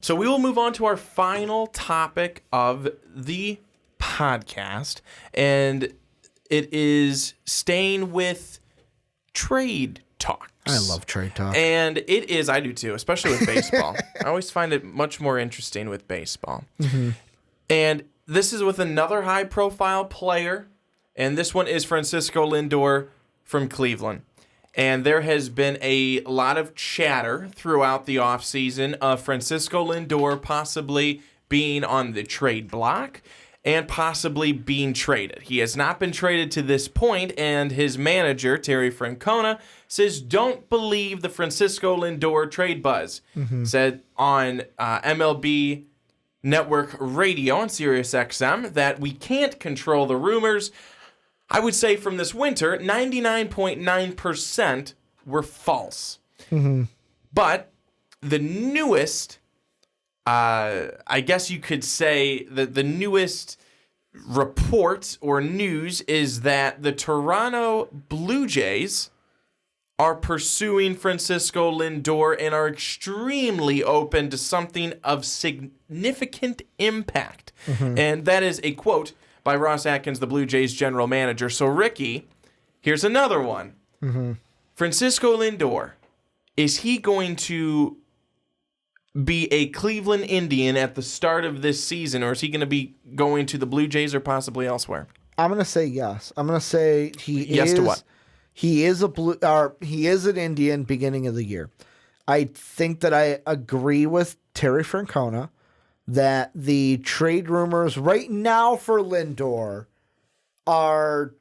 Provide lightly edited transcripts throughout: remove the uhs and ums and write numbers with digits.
So we will move on to our final topic of the podcast, and it is staying with trade talks. I love trade talk. And it is, I do too, especially with baseball. I always find it much more interesting with baseball. Mm-hmm. And this is with another high-profile player, and this one is Francisco Lindor from Cleveland. And there has been a lot of chatter throughout the offseason of Francisco Lindor possibly being on the trade block and possibly being traded. He has not been traded to this point, and his manager, Terry Francona, says, don't believe the Francisco Lindor trade buzz. Mm-hmm. Said on MLB Network Radio on Sirius XM that we can't control the rumors. I would say from this winter, 99.9% were false. Mm-hmm. But the newest, I guess you could say that the newest report or news is that the Toronto Blue Jays are pursuing Francisco Lindor and are extremely open to something of significant impact. Mm-hmm. And that is a quote by Ross Atkins, the Blue Jays general manager. So, Ricky, here's another one. Mm-hmm. Francisco Lindor, is he going to be a Cleveland Indian at the start of this season, or is he going to be going to the Blue Jays or possibly elsewhere? I'm going to say yes. I'm going to say he is. Yes to what? He is he is an Indian beginning of the year. I think that I agree with Terry Francona that the trade rumors right now for Lindor are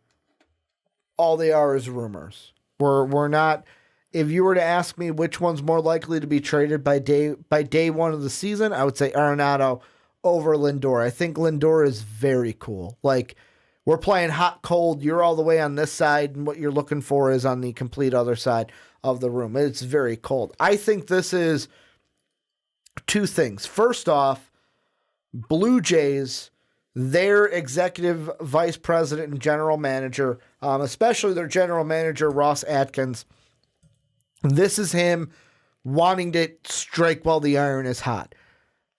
all they are is rumors. We're not. If you were to ask me which one's more likely to be traded by day one of the season, I would say Arenado over Lindor. I think Lindor is very cool. Like, we're playing hot cold. You're all the way on this side, and what you're looking for is on the complete other side of the room. It's very cold. I think this is two things. First off, Blue Jays, their executive vice president and general manager, especially their general manager, Ross Atkins, this is him wanting to strike while the iron is hot.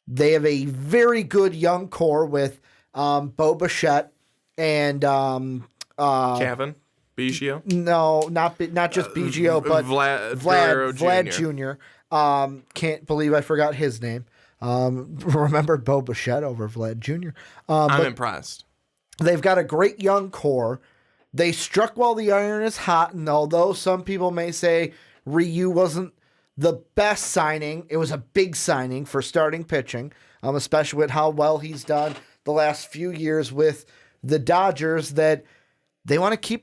They have a very good young core with Bo Bichette and Kevin Biggio? No, not just Biggio, but Vlad Jr. Can't believe I forgot his name. Remembered Bo Bichette over Vlad Jr. I'm impressed. They've got a great young core. They struck while the iron is hot, and although some people may say Ryu wasn't the best signing, it was a big signing for starting pitching, especially with how well he's done the last few years with the Dodgers, that they want to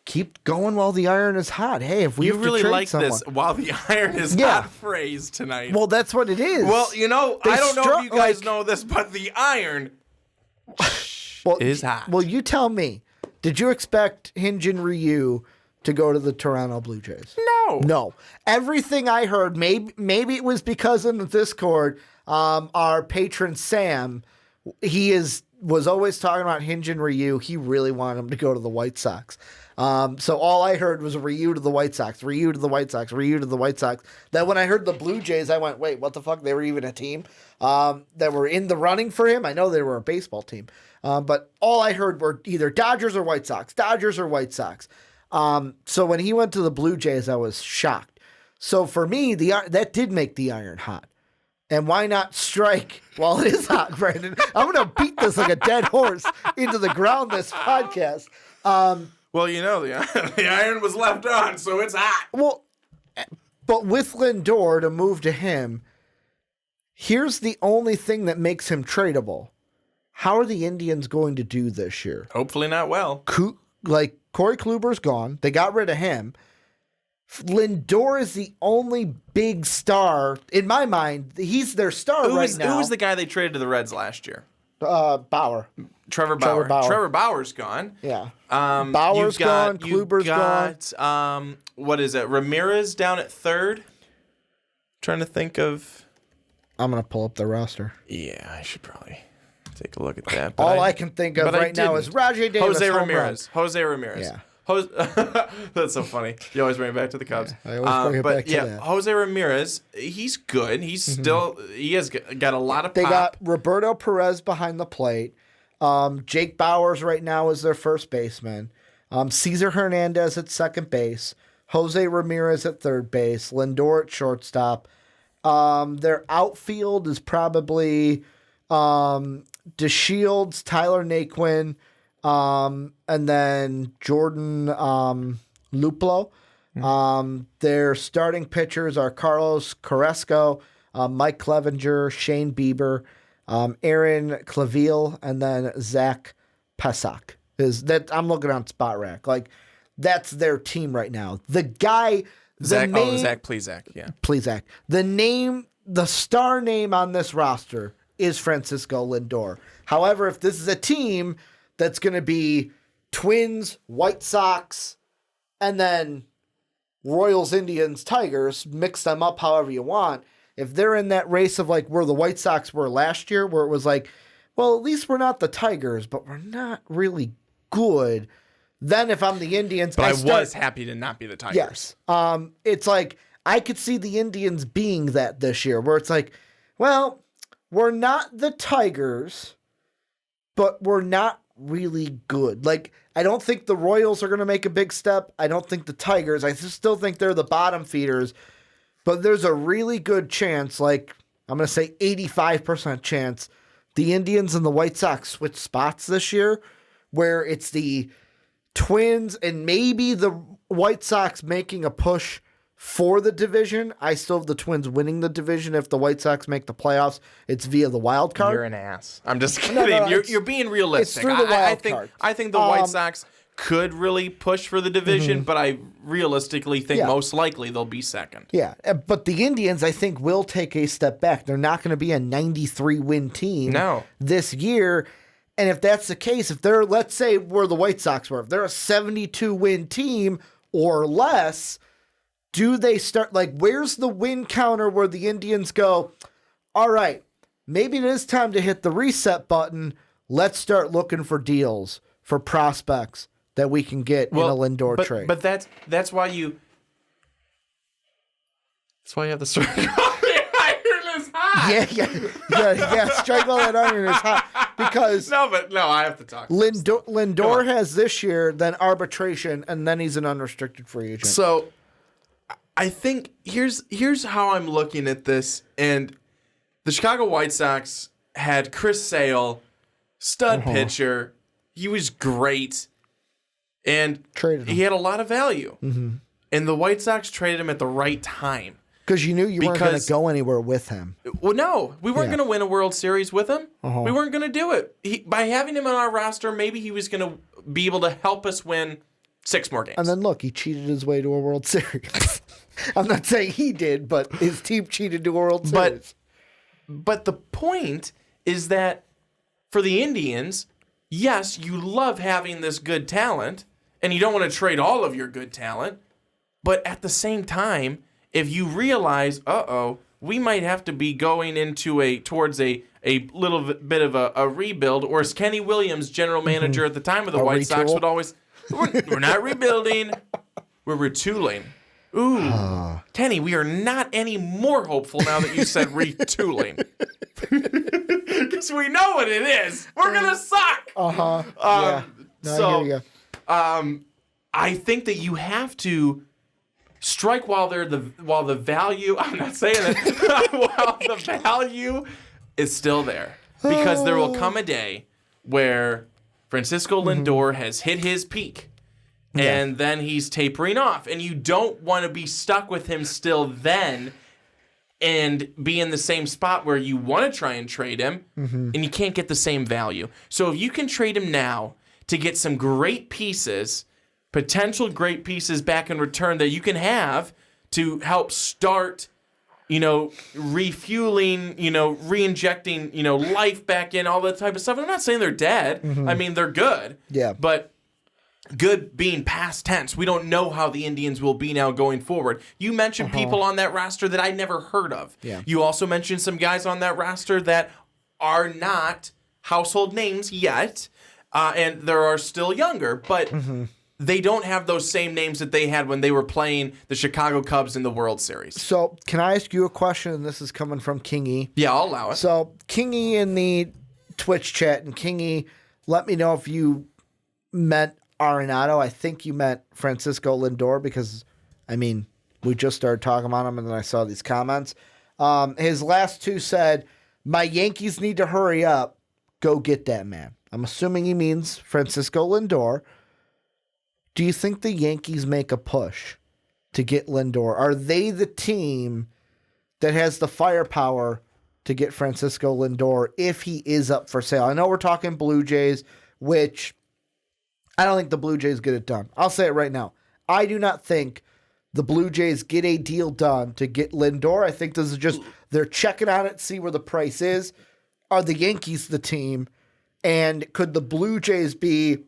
keep going while the iron is hot. Hey, if we you have really to trade like someone, this while the iron is hot phrase tonight. Well, that's what it is. Well, I don't know if you guys know this, but the iron is hot. Well, you tell me. Did you expect Hyun-Jin Ryu to go to the Toronto Blue Jays? No. Everything I heard, maybe it was because in the Discord, our patron Sam, was always talking about Hyun-Jin Ryu. He really wanted him to go to the White Sox. So all I heard was Ryu to the White Sox, Ryu to the White Sox, Ryu to the White Sox. Then when I heard the Blue Jays, I went, wait, what the fuck? They were even a team that were in the running for him? I know they were a baseball team. But all I heard were either Dodgers or White Sox, Dodgers or White Sox. So when he went to the Blue Jays, I was shocked. So for me, that did make the iron hot. And why not strike while it is hot, Brandon? I'm going to beat this like a dead horse into the ground this podcast. Well, the iron was left on, so it's hot. Well, but with Lindor to move to him, here's the only thing that makes him tradable. How are the Indians going to do this year? Hopefully not well. Corey Kluber's gone. They got rid of him. Lindor is the only big star in my mind. He's their star right now. Who was the guy they traded to the Reds last year? Bauer. Trevor Bauer. Trevor Bauer's gone. Yeah. Bauer's gone. Kluber's gone. What is it? Ramirez down at third. Trying to think of. I'm gonna pull up the roster. Yeah, I should probably take a look at that. All I can think of right now is Rajay Davis. Jose Ramirez. That's so funny. You always bring it back to the Cubs. Yeah, I always bring it back to that. Jose Ramirez, he's good. He has got a lot of They pop. got Roberto Perez behind the plate. Jake Bauers right now is their first baseman. Cesar Hernandez at second base. Jose Ramirez at third base. Lindor at shortstop. Their outfield is probably DeShields, Tyler Naquin, and then Jordan Luplo. Their starting pitchers are Carlos Carrasco, Mike Clevenger, Shane Bieber, Aaron Clavel, and then Zach Pasek. I'm looking on Spot Rack. Like, that's their team right now. The guy... Zach Plesac, yeah. Plesac. The star name on this roster is Francisco Lindor. However, if this is a team that's going to be Twins, White Sox, and then Royals, Indians, Tigers, mix them up however you want. If they're in that race of like where the White Sox were last year, where it was like, well, at least we're not the Tigers, but we're not really good. Then if I'm the Indians... But I was happy to not be the Tigers. Yes. It's like, I could see the Indians being that this year, where it's like, well, we're not the Tigers, but we're not really good. Like, I don't think the Royals are going to make a big step. I don't think the Tigers. I still think they're the bottom feeders. But there's a really good chance, like, I'm going to say 85% chance, the Indians and the White Sox switch spots this year, where it's the Twins and maybe the White Sox making a push for the division. I still have the Twins winning the division. If the White Sox make the playoffs, it's via the wild card. You're an ass. I'm just kidding. No, you're being realistic. It's through the wild card. I think the White Sox could really push for the division, but I realistically think most likely they'll be second. Yeah, but the Indians, I think, will take a step back. They're not going to be a 93-win team this year. And if that's the case, if they're, let's say where the White Sox were, if they're a 72-win team or less, do they start, like, where's the win counter where the Indians go, all right, maybe it is time to hit the reset button. Let's start looking for deals, for prospects that we can get in a Lindor trade. But that's why you have the strike while the iron is hot. Yeah. Strike while that iron is hot. Because no, I have to talk. Lindor has this year, then arbitration, and then he's an unrestricted free agent. So I think here's how I'm looking at this. And the Chicago White Sox had Chris Sale, stud pitcher. He was great. And he had a lot of value. Mm-hmm. And the White Sox traded him at the right time. Because you knew you weren't going to go anywhere with him. Well, no. We weren't going to win a World Series with him. We weren't going to do it. By having him on our roster, maybe he was going to be able to help us win 6 more games. And then, look, he cheated his way to a World Series. I'm not saying he did, but his team cheated to a World Series. But the point is that for the Indians, yes, you love having this good talent, and you don't want to trade all of your good talent. But at the same time, if you realize, we might have to be going into towards a little bit of a rebuild, or as Kenny Williams, general manager at the time of the White Sox, would always, we're not rebuilding, we're retooling. Ooh, Kenny, we are not any more hopeful now that you said retooling. Because we know what it is. We're going to suck. Yeah. No, here you go. I think that you have to strike while the value, I'm not saying it, while the value is still there. Because there will come a day where Francisco Lindor has hit his peak. And then he's tapering off. And you don't want to be stuck with him still then and be in the same spot where you want to try and trade him and you can't get the same value. So if you can trade him now to get some great pieces, potential great pieces back in return that you can have to help start, refueling, re-injecting, life back in, all that type of stuff. And I'm not saying they're dead. I mean, they're good. Yeah. But good being past tense. We don't know how the Indians will be now going forward. You mentioned people on that roster that I never heard of. Yeah. You also mentioned some guys on that roster that are not household names yet, and there are still younger. But they don't have those same names that they had when they were playing the Chicago Cubs in the World Series. So, can I ask you a question? And this is coming from Kingy. Yeah, I'll allow it. So, Kingy in the Twitch chat, and Kingy, let me know if you meant Arenado. I think you meant Francisco Lindor because, I mean, we just started talking about him, and then I saw these comments. His last two said, "My Yankees need to hurry up. Go get that man." I'm assuming he means Francisco Lindor. Do you think the Yankees make a push to get Lindor? Are they the team that has the firepower to get Francisco Lindor if he is up for sale? I know we're talking Blue Jays, which I don't think the Blue Jays get it done. I'll say it right now. I do not think the Blue Jays get a deal done to get Lindor. I think this is just they're checking on it, see where the price is. Are the Yankees the team? And could the Blue Jays be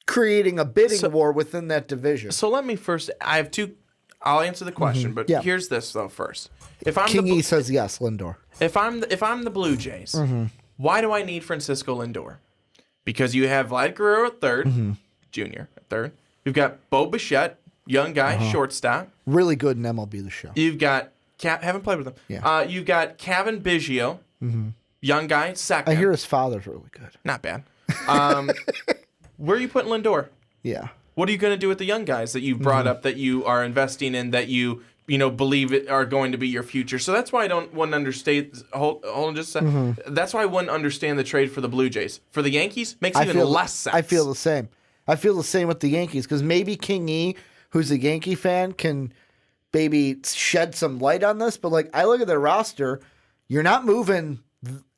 creating a bidding war within that division? So let me first. I have two. I'll answer the question, but here's this though. First, if I'm Kingy says yes, Lindor. If I'm the Blue Jays, why do I need Francisco Lindor? Because you have Vlad Guerrero at third, Junior at third. You've got Bo Bichette, young guy, shortstop. Really good in MLB The Show. You've got haven't played with him. Yeah. You've got Kevin Biggio, young guy, second. I hear his father's really good. Not bad. Where are you putting Lindor? Yeah. What are you going to do with the young guys that you brought up, that you are investing in, that you believe are going to be your future? So that's why I wouldn't understand. Hold on just a second. That's why I wouldn't understand the trade for the Blue Jays. For the Yankees, makes even less sense. I feel the same. I feel the same with the Yankees because maybe Kingy, who's a Yankee fan, can maybe shed some light on this. But like I look at their roster, you're not moving,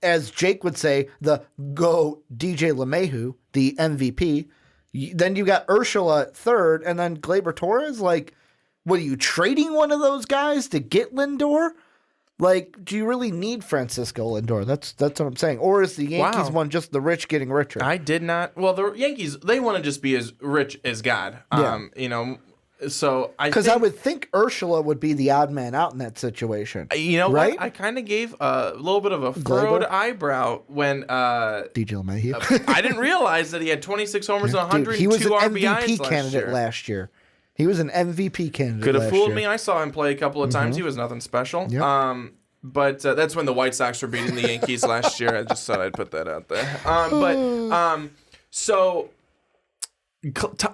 as Jake would say, the go DJ LeMahieu, the MVP. Then you got Urshela at third, and then Gleyber Torres. Like, what are you trading one of those guys to get Lindor? Like, do you really need Francisco Lindor? That's what I'm saying. Or is the Yankees one just the rich getting richer? I did not. Well, the Yankees, they want to just be as rich as God. Yeah. So because I would think Urshela would be the odd man out in that situation. You know right? what? I kind of gave a little bit of a furrowed eyebrow when DJ LeMahieu. I didn't realize that he had 26 homers and 102 Dude, he was an RBIs MVP candidate last year. He was an MVP candidate. Could have fooled me. I saw him play a couple of times. He was nothing special. Yep. But that's when the White Sox were beating the Yankees last year. I just thought I'd put that out there. So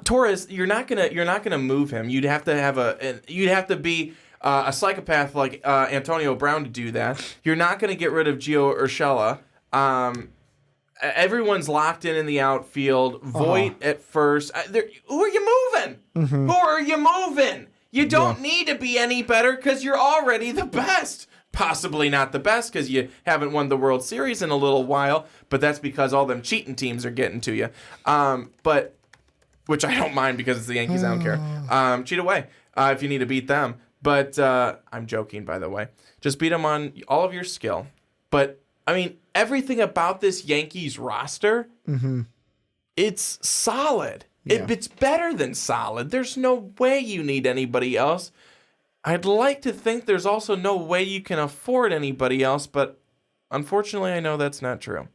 Torres, you're not gonna move him. You'd have to be a psychopath like Antonio Brown to do that. You're not gonna get rid of Gio Urshela. Everyone's locked in the outfield. Voit at first. Who are you moving? Who are you moving? You don't need to be any better because you're already the best. Possibly not the best because you haven't won the World Series in a little while, but that's because all them cheating teams are getting to you. But which I don't mind because it's the Yankees. I don't care. Cheat away if you need to beat them. But I'm joking, by the way. Just beat them on all of your skill. But I mean, everything about this Yankees roster, it's solid. Yeah. It's better than solid. There's no way you need anybody else. I'd like to think there's also no way you can afford anybody else, but unfortunately, I know that's not true.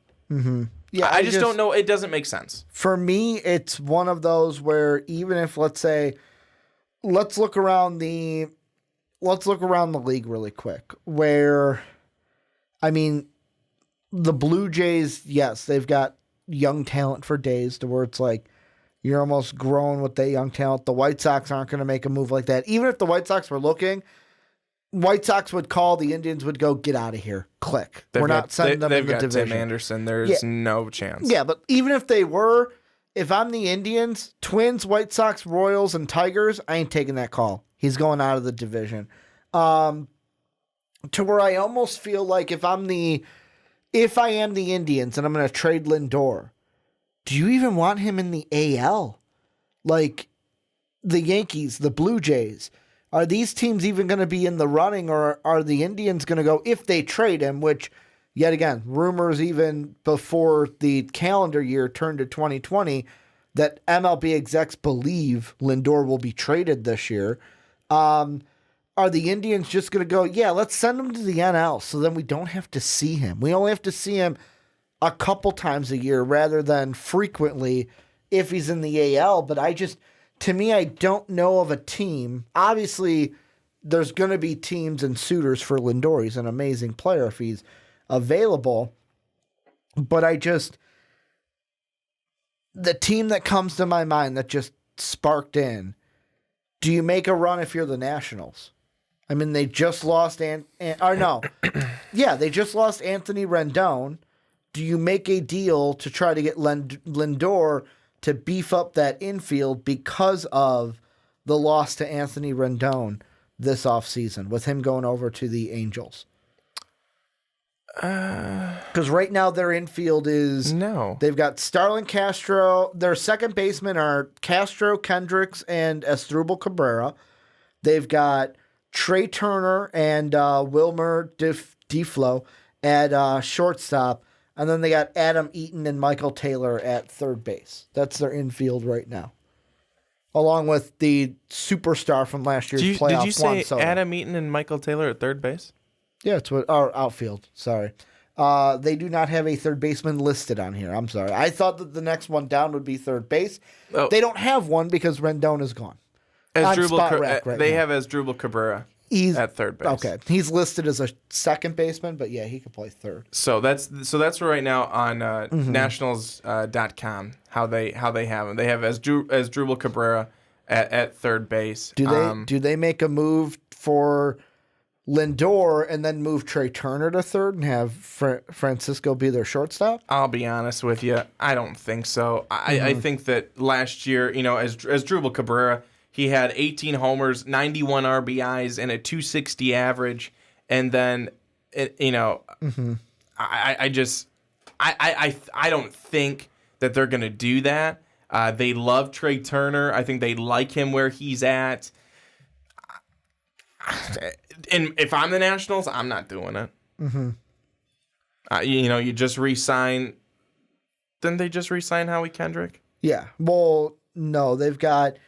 Yeah, I just don't know. It doesn't make sense. For me, it's one of those where even if, let's say, let's look around the league really quick. Where, I mean, the Blue Jays, yes, they've got young talent for days to where it's like you're almost grown with that young talent. The White Sox aren't going to make a move like that. Even if the White Sox were looking, White Sox would call, the Indians would go, get out of here. Click. We're not sending them in the division. They've got Tim Anderson. There's no chance. Yeah, but even if they were, if I'm the Indians, Twins, White Sox, Royals, and Tigers, I ain't taking that call. He's going out of the division. To where I almost feel like if I am the Indians and I'm going to trade Lindor, do you even want him in the AL? Like the Yankees, the Blue Jays, are these teams even going to be in the running, or are the Indians going to go, if they trade him, which, yet again, rumors even before the calendar year turned to 2020 that MLB execs believe Lindor will be traded this year. Are the Indians just going to go, yeah, let's send him to the NL so then we don't have to see him. We only have to see him a couple times a year rather than frequently if he's in the AL, but to me, I don't know of a team. Obviously, there's going to be teams and suitors for Lindor. He's an amazing player if he's available. But the team that comes to my mind that just sparked in, do you make a run if you're the Nationals? I mean, they just lost they just lost Anthony Rendon. Do you make a deal to try to get Lindor to beef up that infield because of the loss to Anthony Rendon this offseason with him going over to the Angels? Because right now their infield is... No. They've got Starlin Castro. Their second basemen are Castro, Kendricks, and Asdrubal Cabrera. They've got Trey Turner and Wilmer Diflo at shortstop. And then they got Adam Eaton and Michael Taylor at third base. That's their infield right now. Along with the superstar from last year's playoff, Did you say Juan Soto. Adam Eaton and Michael Taylor at third base? Yeah, it's outfield. Sorry. They do not have a third baseman listed on here. I'm sorry. I thought that the next one down would be third base. Oh. They don't have one because Rendon is gone. They now. have Asdrubal Cabrera at third base. Okay. He's listed as a second baseman, but yeah, he could play third. So that's right now on Nationals.com how they have him. They have Asdrubal Cabrera at third base. Do they make a move for Lindor and then move Trey Turner to third and have Francisco be their shortstop? I'll be honest with you. I don't think so. I think that last year, as Asdrubal Cabrera, he had 18 homers, 91 RBIs, and a 260 average. And then, I don't think that they're going to do that. They love Trey Turner. I think they like him where he's at. And if I'm the Nationals, I'm not doing it. Mm-hmm. You just re-sign. Didn't they just re-sign Howie Kendrick? Yeah. Well, no, they've got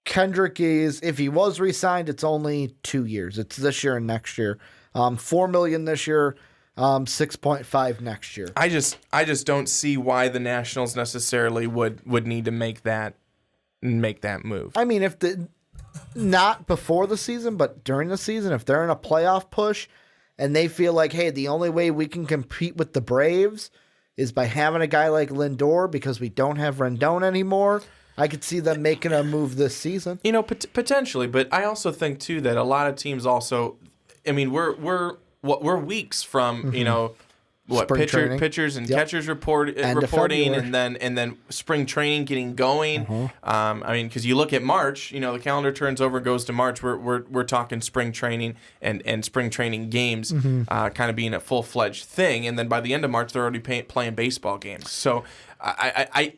Kendrick if he was re-signed, it's only 2 years. It's this year and next year. $4 million this year, 6.5 next year. I just don't see why the Nationals necessarily would need to make that move. I mean, not before the season, but during the season, if they're in a playoff push and they feel like, hey, the only way we can compete with the Braves is by having a guy like Lindor because we don't have Rendon anymore, I could see them making a move this season. Potentially, but I also think too that a lot of teams also, I mean, we're weeks from pitchers and catchers reporting, and then spring training getting going. I mean, because you look at March, the calendar turns over, goes to March. We're talking spring training and spring training games, kind of being a full-fledged thing, and then by the end of March, they're already playing baseball games. So I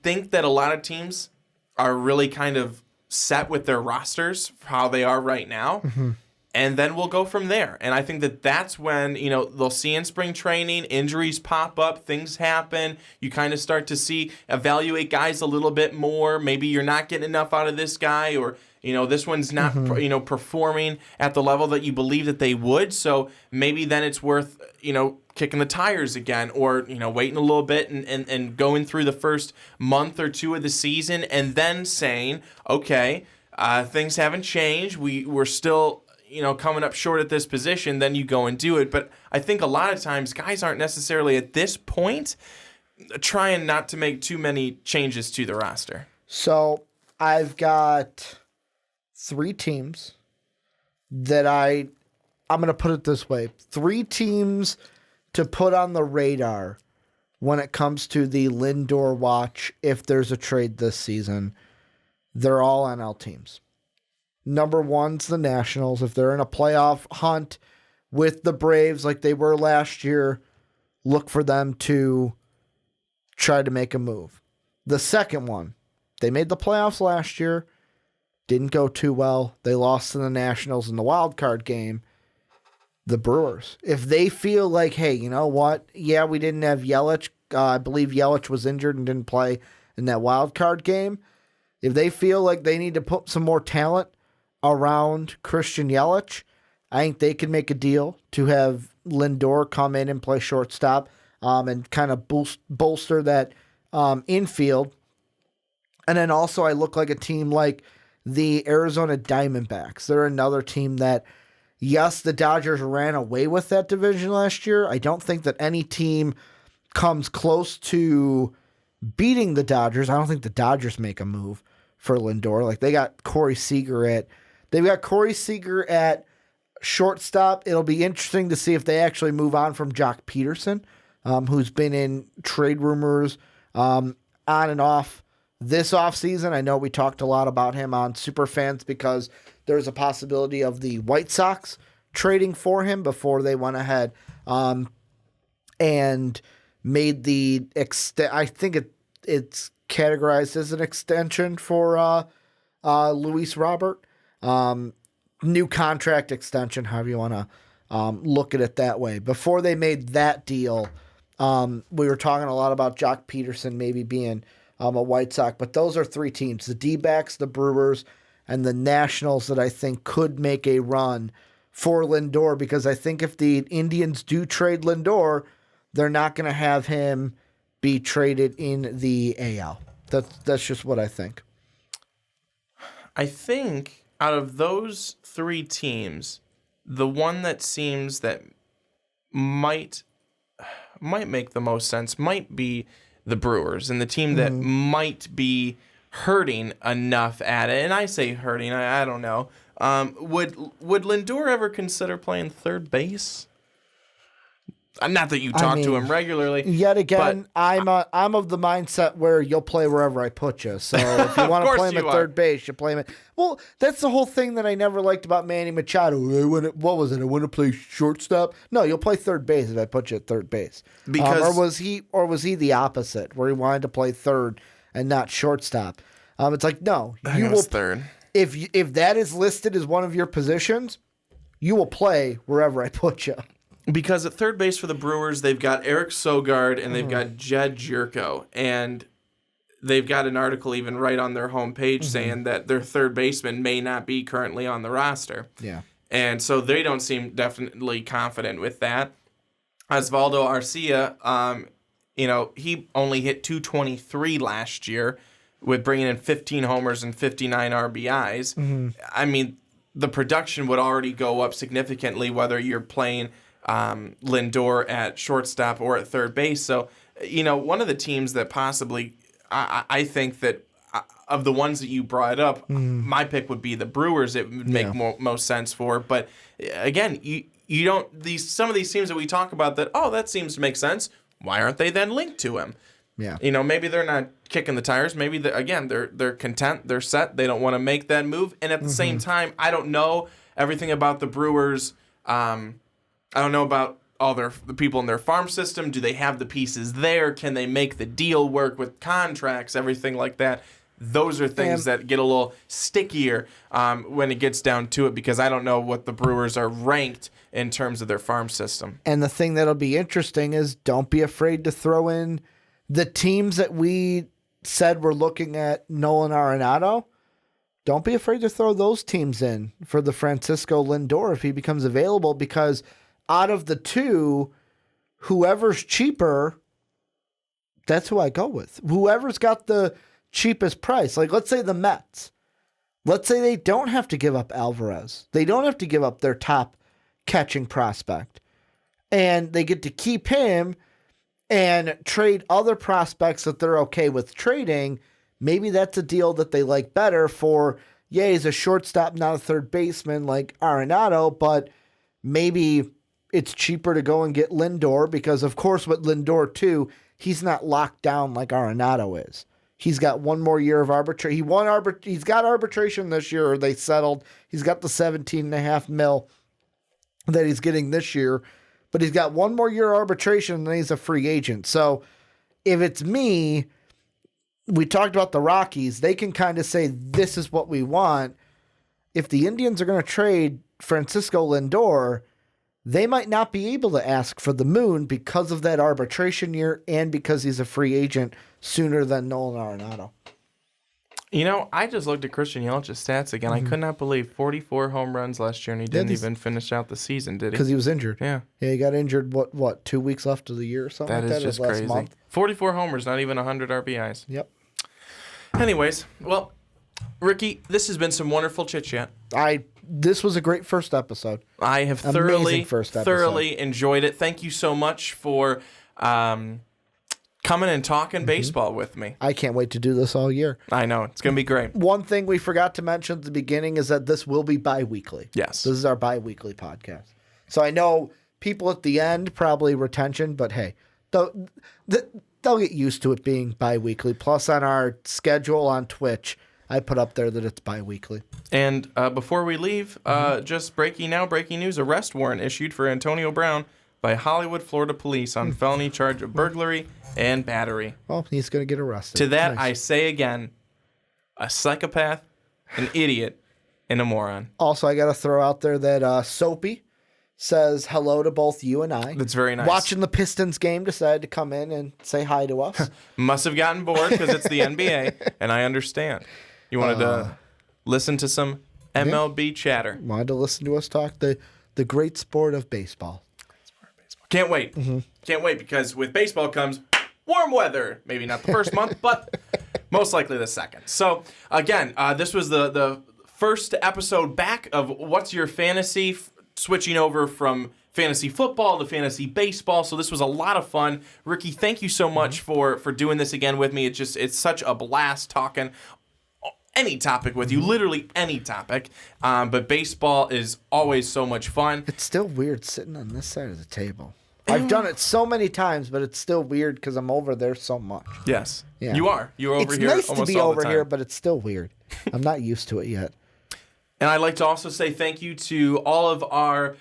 think that a lot of teams are really kind of set with their rosters for how they are right now. And then we'll go from there. And I think that that's when, they'll see in spring training, injuries pop up, things happen. You kind of start to evaluate guys a little bit more. Maybe you're not getting enough out of this guy, or, this one's not, performing at the level that you believe that they would. So maybe then it's worth, kicking the tires again, or, waiting a little bit and going through the first month or two of the season and then saying, okay, things haven't changed. We're still, coming up short at this position, then you go and do it. But I think a lot of times guys aren't necessarily at this point trying not to make too many changes to the roster. So I've got 3 teams that I'm going to put it this way. 3 teams to put on the radar when it comes to the Lindor watch if there's a trade this season. They're all NL teams. Number 1's the Nationals. If they're in a playoff hunt with the Braves like they were last year, look for them to try to make a move. The second one, they made the playoffs last year, didn't go too well. They lost to the Nationals in the wild card game. The Brewers. If they feel like, hey, you know what? Yeah, we didn't have Yelich. I believe Yelich was injured and didn't play in that wild card game. If they feel like they need to put some more talent around Christian Yelich, I think they can make a deal to have Lindor come in and play shortstop and kind of bolster that infield. And then also I look like a team like the Arizona Diamondbacks. They're another team that, yes, the Dodgers ran away with that division last year. I don't think that any team comes close to beating the Dodgers. I don't think the Dodgers make a move for Lindor. Like, they've got Corey Seager at shortstop. It'll be interesting to see if they actually move on from Jock Peterson, who's been in trade rumors on and off this offseason. I know we talked a lot about him on Superfans because there's a possibility of the White Sox trading for him before they went ahead and made the I think it's categorized as an extension for Luis Robert. New contract extension, however you want to look at it that way. Before they made that deal, we were talking a lot about Jock Peterson maybe being a White Sox, but those are three teams, the D-backs, the Brewers, and the Nationals, that I think could make a run for Lindor, because I think if the Indians do trade Lindor, they're not going to have him be traded in the AL. That's just what I think. I think out of those three teams, the one that seems that might make the most sense might be the Brewers, and the team that might be hurting enough at it. And I say hurting, I don't know. Would Lindor ever consider playing third base? Not that you talk to him regularly. Yet again, I'm of the mindset where you'll play wherever I put you. So if you want to play him at third base, you play him at... Well, that's the whole thing that I never liked about Manny Machado. What was it? I want to play shortstop? No, you'll play third base if I put you at third base. Because or was he the opposite, where he wanted to play third and not shortstop? It's like, no, you will third. If that is listed as one of your positions, you will play wherever I put you. Because at third base for the Brewers, they've got Eric Sogard and they've got Jed Jerko. And they've got an article even right on their homepage saying that their third baseman may not be currently on the roster. Yeah. And so they don't seem definitely confident with that. Osvaldo Arcia, he only hit .223 last year with bringing in 15 homers and 59 RBIs. I mean, the production would already go up significantly whether you're playing Lindor at shortstop or at third base. So, one of the teams that possibly, I think that of the ones that you brought up, my pick would be the Brewers. It would make most sense for. But again, you don't, some of these teams that we talk about that seems to make sense. Why aren't they then linked to him? Yeah. Maybe they're not kicking the tires. Maybe they're content. They're set. They don't want to make that move. And at the same time, I don't know everything about the Brewers. I don't know about all the people in their farm system. Do they have the pieces there? Can they make the deal work with contracts, everything like that? Those are things that get a little stickier when it gets down to it, because I don't know what the Brewers are ranked in terms of their farm system. And the thing that'll be interesting is don't be afraid to throw in the teams that we said we're looking at Nolan Arenado. Don't be afraid to throw those teams in for the Francisco Lindor if he becomes available, because out of the two, whoever's cheaper, that's who I go with. Whoever's got the cheapest price. Like, let's say the Mets. Let's say they don't have to give up Alvarez. They don't have to give up their top catching prospect. And they get to keep him and trade other prospects that they're okay with trading. Maybe that's a deal that they like better for, he's a shortstop, not a third baseman like Arenado, but maybe it's cheaper to go and get Lindor, because, of course, with Lindor, too, he's not locked down like Arenado is. He's got one more year of arbitration. He's got arbitration this year, or they settled. He's got the $17.5 million that he's getting this year, but he's got one more year of arbitration, and then he's a free agent. So if it's me, we talked about the Rockies. They can kind of say, this is what we want. If the Indians are going to trade Francisco Lindor, they might not be able to ask for the moon because of that arbitration year and because he's a free agent sooner than Nolan Arenado. You know, I just looked at Christian Yelich's stats again. I could not believe 44 home runs last year, and he didn't even finish out the season, did he? Because he was injured. Yeah. Yeah, he got injured, what 2 weeks left of the year or something That like that? is just last crazy. month. 44 homers, not even 100 RBIs. Yep. Anyways, well, Ricky, this has been some wonderful chit-chat. This was a great first episode. I have thoroughly enjoyed it. Thank you so much for coming and talking baseball with me. I can't wait to do this all year. I know. It's going to be great. One thing we forgot to mention at the beginning is that this will be bi-weekly. Yes. This is our bi-weekly podcast. So I know people at the end probably retention, but hey, they'll get used to it being bi-weekly. Plus on our schedule on Twitch, I put up there that it's bi-weekly. And before we leave, just breaking news, arrest warrant issued for Antonio Brown by Hollywood, Florida police on felony charge of burglary and battery. Well, he's going to get arrested. To that, I say again, a psychopath, an idiot, and a moron. Also, I got to throw out there that Soapy says hello to both you and I. That's very nice. Watching the Pistons game, decided to come in and say hi to us. Must have gotten bored because it's the NBA, and I understand. You wanted to listen to some MLB chatter. Wanted to listen to us talk the great sport of baseball. Can't wait. Can't wait because with baseball comes warm weather. Maybe not the first month, but most likely the second. So, again, this was the first episode back of What's Your Fantasy, switching over from fantasy football to fantasy baseball. So this was a lot of fun. Ricky, thank you so much for doing this again with me. It's such a blast talking any topic with you, literally any topic. But baseball is always so much fun. It's still weird sitting on this side of the table. I've done it so many times, but it's still weird because I'm over there so much. Yes. Yeah. You are. You're over here It's nice almost to be all over the time. here, but it's still weird. I'm not used to it yet. And I'd like to also say thank you to all of our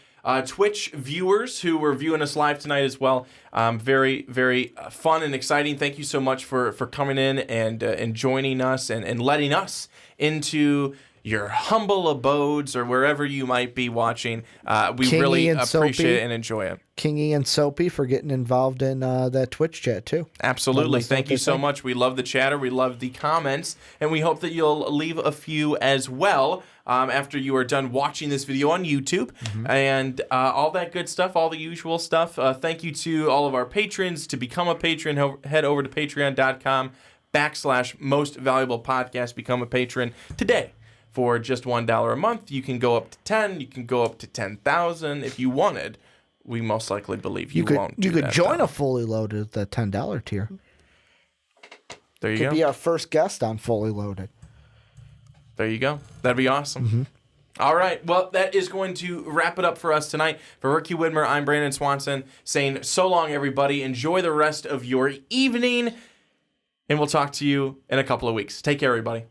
Twitch viewers who were viewing us live tonight as well. Very, very fun and exciting. Thank you so much for coming in and joining us and letting us into your humble abodes or wherever you might be watching. We Kingy really and appreciate Soapy. it and enjoy it. Kingy and Soapy for getting involved in that Twitch chat too. Absolutely. Thank you so much. We love the chatter. We love the comments. And we hope that you'll leave a few as well after you are done watching this video on YouTube. And all that good stuff, all the usual stuff. Thank you to all of our patrons. To become a patron, head over to patreon.com/most valuable podcast. Become a patron today. For just $1 a month, you can go up to 10. You can go up to 10,000 if you wanted. We most likely believe you won't. You could join a Fully Loaded at the $10 tier. There you go. Could be our first guest on Fully Loaded. There you go. That'd be awesome. All right. Well, that is going to wrap it up for us tonight. For Ricky Widmer, I'm Brandon Swanson saying so long, everybody. Enjoy the rest of your evening, and we'll talk to you in a couple of weeks. Take care, everybody.